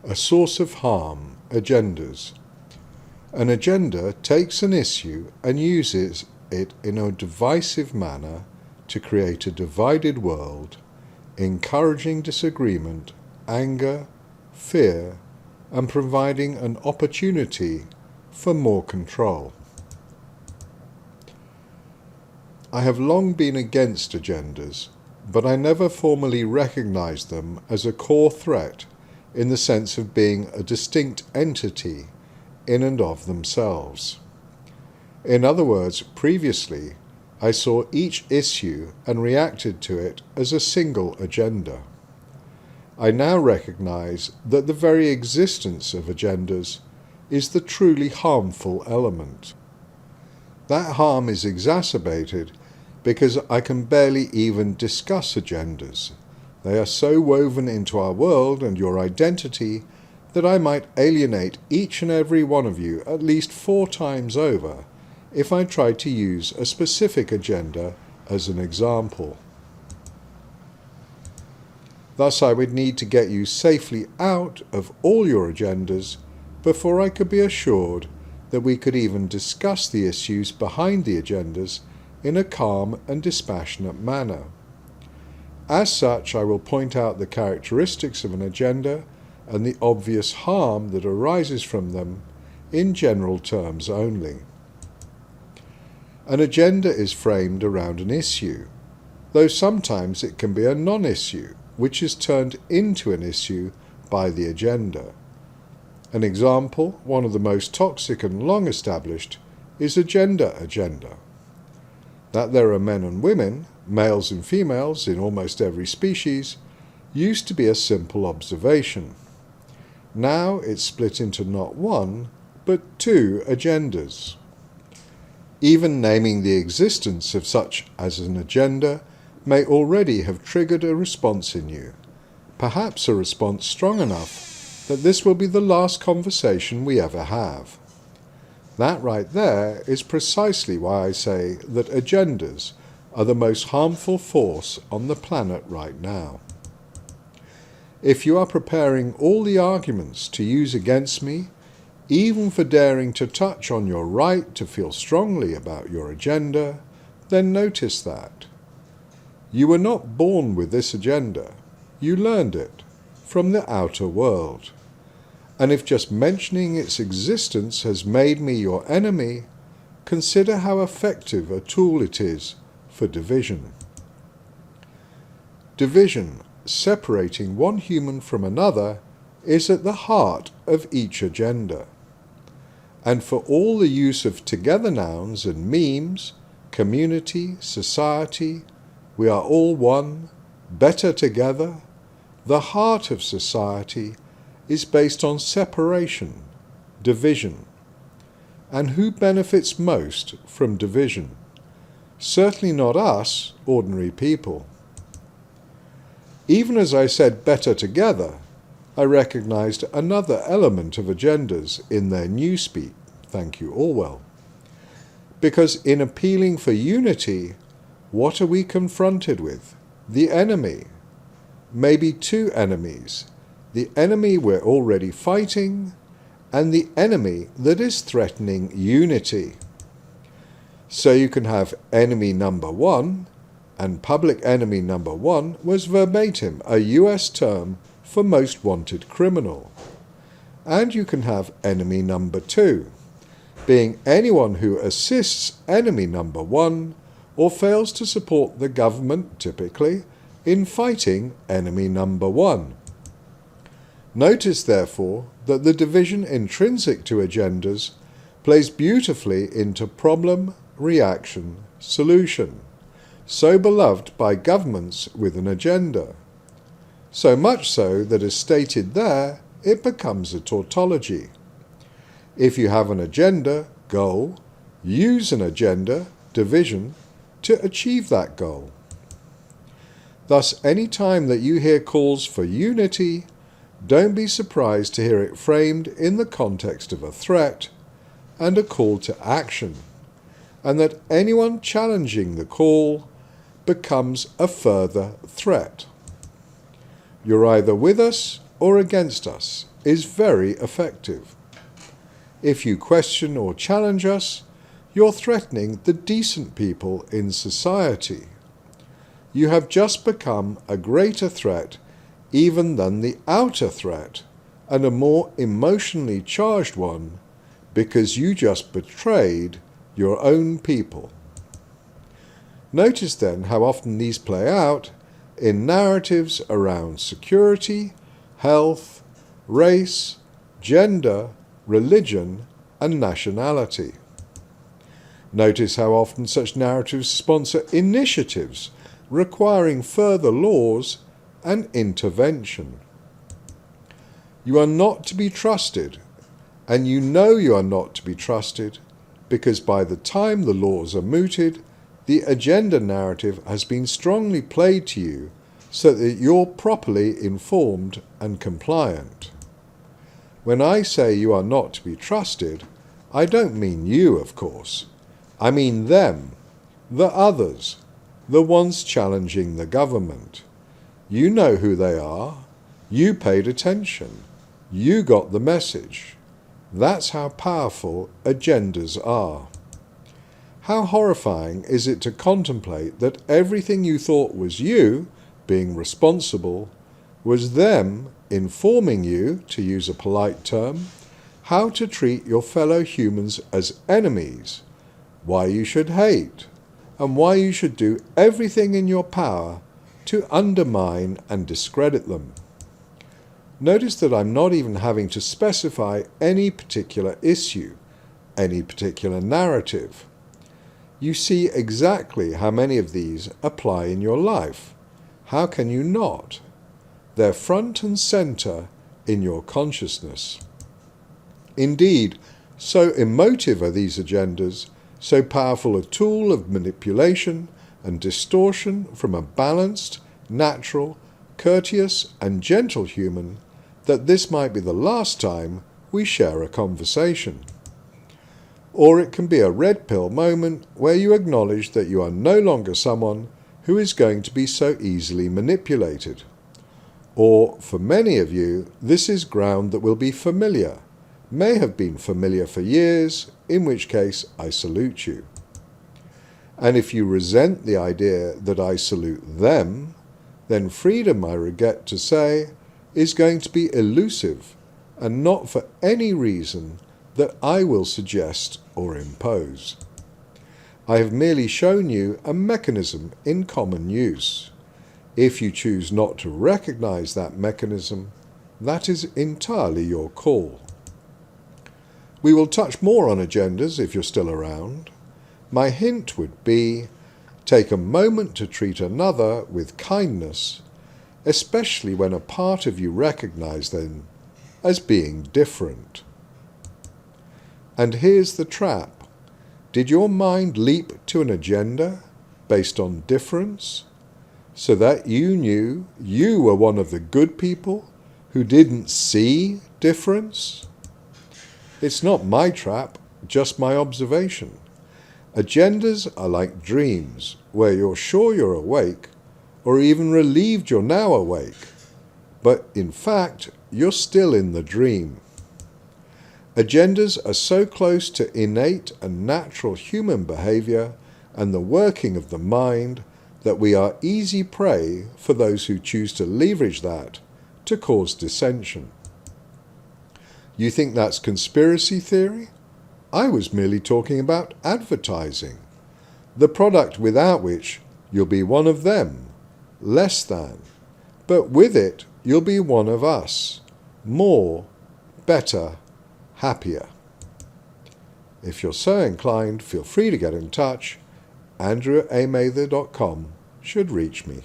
A source of harm, agendas. An agenda takes an issue and uses it in a divisive manner to create a divided world, encouraging disagreement, anger, fear, and providing an opportunity for more control. I have long been against agendas, but I never formally recognized them as a core threat in the sense of being a distinct entity in and of themselves. In other words, previously, I saw each issue and reacted to it as a single agenda. I now recognize that the very existence of agendas is the truly harmful element. That harm is exacerbated because I can barely even discuss agendas. They are so woven into our world and your identity that I might alienate each and every one of you at least 4 times over if I tried to use a specific agenda as an example. Thus, I would need to get you safely out of all your agendas before I could be assured that we could even discuss the issues behind the agendas in a calm and dispassionate manner. As such, I will point out the characteristics of an agenda and the obvious harm that arises from them in general terms only. An agenda is framed around an issue, though sometimes it can be a non-issue, which is turned into an issue by the agenda. An example, one of the most toxic and long established, is a gender agenda. That there are men and women, males and females in almost every species, used to be a simple observation. Now it's split into not 1, but 2 agendas. Even naming the existence of such as an agenda may already have triggered a response in you, perhaps a response strong enough that this will be the last conversation we ever have. That right there is precisely why I say that agendas are the most harmful force on the planet right now. If you are preparing all the arguments to use against me, even for daring to touch on your right to feel strongly about your agenda, then notice that. You were not born with this agenda. You learned it from the outer world. And if just mentioning its existence has made me your enemy, consider how effective a tool it is for division. Division, separating one human from another, is at the heart of each agenda. And for all the use of together nouns and memes, community, society, we are all one, better together, the heart of society is based on separation, division. And who benefits most from division? Certainly not us, ordinary people. Even as I said better together, I recognized another element of agendas in their newspeak, thank you Orwell. Because in appealing for unity, what are we confronted with? The enemy. Maybe 2 enemies. The enemy we're already fighting, and the enemy that is threatening unity. So you can have enemy number 1, and public enemy number 1 was verbatim a US term for most wanted criminal. And you can have enemy number 2, being anyone who assists enemy number 1 or fails to support the government, typically, in fighting enemy number 1. Notice, therefore, that the division intrinsic to agendas plays beautifully into problem, reaction, solution, so beloved by governments with an agenda. So much so that, as stated there, it becomes a tautology. If you have an agenda, goal, use an agenda, division, to achieve that goal. Thus, any time that you hear calls for unity, don't be surprised to hear it framed in the context of a threat and a call to action, and that anyone challenging the call becomes a further threat. You're either with us or against us, is very effective. If you question or challenge us, you're threatening the decent people in society. You have just become a greater threat even than the outer threat, and a more emotionally charged one, because you just betrayed your own people. Notice then how often these play out in narratives around security, health, race, gender, religion, and nationality. Notice how often such narratives sponsor initiatives requiring further laws and intervention. You are not to be trusted, and you know you are not to be trusted, because by the time the laws are mooted, the agenda narrative has been strongly played to you so that you're properly informed and compliant. When I say you are not to be trusted, I don't mean you, of course. I mean them, the others, the ones challenging the government. You know who they are. You paid attention. You got the message. That's how powerful agendas are. How horrifying is it to contemplate that everything you thought was you being responsible was them informing you, to use a polite term, how to treat your fellow humans as enemies, why you should hate, and why you should do everything in your power to undermine and discredit them. Notice that I'm not even having to specify any particular issue, any particular narrative. You see exactly how many of these apply in your life. How can you not? They're front and centre in your consciousness. Indeed, so emotive are these agendas, so powerful a tool of manipulation and distortion from a balanced, natural, courteous and gentle human, that this might be the last time we share a conversation. Or it can be a red pill moment where you acknowledge that you are no longer someone who is going to be so easily manipulated. Or, for many of you, this is ground that will be familiar, may have been familiar for years, in which case I salute you. And if you resent the idea that I salute them, then freedom, I regret to say, is going to be elusive, and not for any reason that I will suggest or impose. I have merely shown you a mechanism in common use. If you choose not to recognize that mechanism, that is entirely your call. We will touch more on agendas if you're still around. My hint would be, take a moment to treat another with kindness, especially when a part of you recognize them as being different. And here's the trap. Did your mind leap to an agenda based on difference, so that you knew you were one of the good people who didn't see difference? It's not my trap, just my observation. Agendas are like dreams, where you're sure you're awake, or even relieved you're now awake, but in fact, you're still in the dream. Agendas are so close to innate and natural human behavior and the working of the mind that we are easy prey for those who choose to leverage that to cause dissension. You think that's conspiracy theory? I was merely talking about advertising, the product without which you'll be one of them, less than, but with it you'll be one of us, more, better, happier. If you're so inclined, feel free to get in touch. andrewamather.com should reach me.